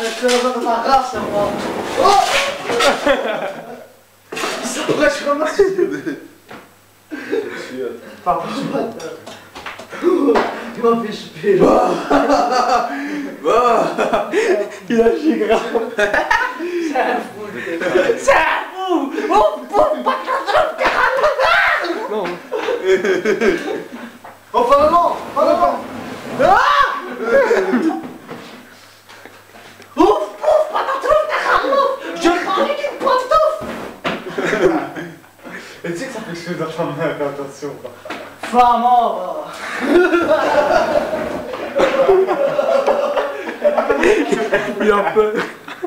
je te dans ta race, moi. Oh. Ouais, je ramasse. Pardon, il m'a fait choper. Il a chié grave. C'est un fou. C'est un fou. Oh, pas de Non. Oh, pas maman. Ah. Ouf, pas de truc, je parlais d'une pantoufle. Et tu sais que ça fait que je fais de la chambre, attention. Flamand. Il a peur.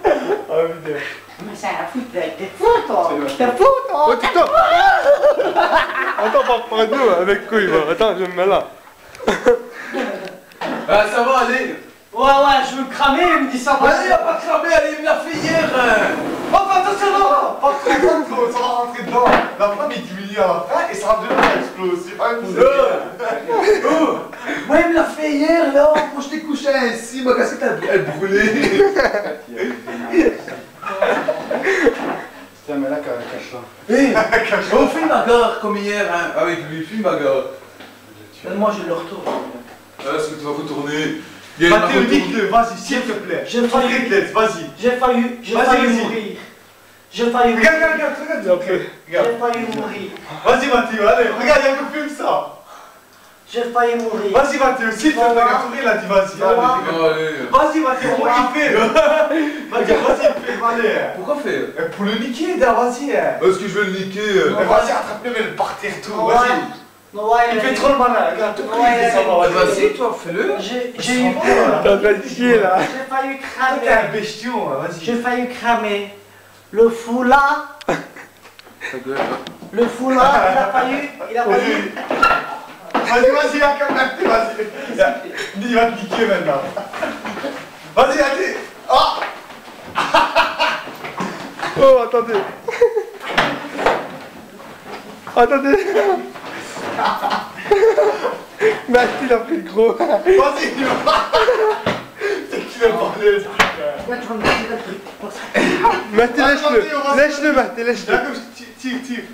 Ah putain. Mais c'est un fou, t'es fou toi. T'es fou toi. Oh, attends. Attends, pas nous, avec quoi il va? Attends, je me mets là. Ah, ça va, allez. Ouais, je veux me cramer, il me dit ça. Allez, y'a pas cramé, allez, il me l'a fait hier. Oh, pas attention, non. Pas trop, ça va rentrer dedans. La flamme est diminuée à la fin et ça va devenir explosif. Moi, il me l'a fait hier, là, quand je t'ai couché ainsi, ma casquette, elle brûlait. Tiens, mais là, cache-toi. Hé, on fait une bagarre comme hier, hein, avec lui, fais une bagarre. Moi, je le retourne. Est-ce que tu vas retourner? Mathéo, nique-le, vas-y, s'il te plaît. J'ai failli Vas-y. J'ai failli mourir. J'ai failli mourir. Regarde. J'ai failli mourir. Vas-y, Mathéo, allez, regarde, il y a un film ça. J'ai failli mourir. Vas-y, Mathéo, s'il te plaît, regarde, il a dit vas-y. Allez. Vas-y, Mathéo, on y fait. Mathéo, vas-y, fais, allez. Pourquoi faire? Pour le niquer, vas-y. Est-ce que je vais le niquer? Vas-y, attrape-le, mets-le par terre, tout, Ouais. vas-y. Ouais, Il fait trop le malin, regarde, tout Ouais, ça va. Vas-y, toi, fais-le. J'ai eu peur. T'as pas de chier là. J'ai failli T'es un cramer. bestion, vas-y. J'ai failli cramer. Le fou là, il a failli. Vas-y, accepte, vas-y. Il va te niquer maintenant. Vas-y, allez. Oh. Oh, attendez. Attendez. Mais il a pris le gros. Vas-y, il va. C'est qui le bordel, ce truc. Ouais, tu vas me dire le truc. Mathé, lèche-le. Lèche-le, Mathé, lèche-le. D'accord, tire.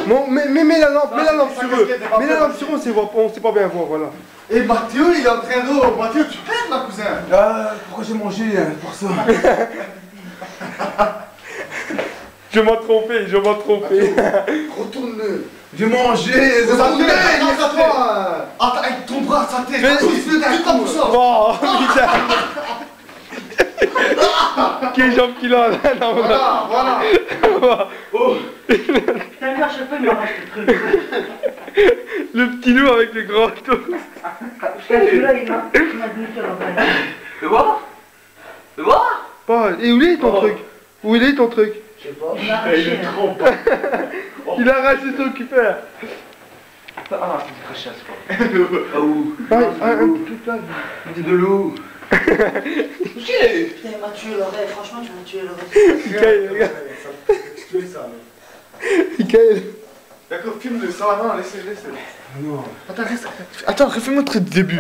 Non, mets la lampe sur eux. Mets la lampe sur eux, on sait pas bien voir, voilà. Et Mathéo, il est en train de. Mathéo, tu perds, ma cousin. Ah, pourquoi j'ai mangé pour ça? Je m'en trompé. Retourne-le. J'ai mangé, c'est Ça mon te nez. à toi. Attends, avec ton bras, sa tête. Mais- Tout comme ça. Oh, putain. Quelle jambe qu'il a là. Non, Voilà. Oh. T'as bien, je peux me racheter le truc. Le petit loup avec le grand dos. Celui-là, il m'a buté la main. Fais voir. Oh, et où est ton truc? Où il est ton truc? Je sais pas. Il m'a arraché. Il a arraché son cupère. Ah, c'est très chasse, quoi. Ah, où? Un truc là. De l'eau. Ok. Putain, il m'a tué l'oreille. Franchement, tu m'as tué l'oreille. Michael, regarde. Tu fais ça, Michael. D'accord, filme-le, ça va, non, laisse-le. Non. Attends, refais-moi le truc du début.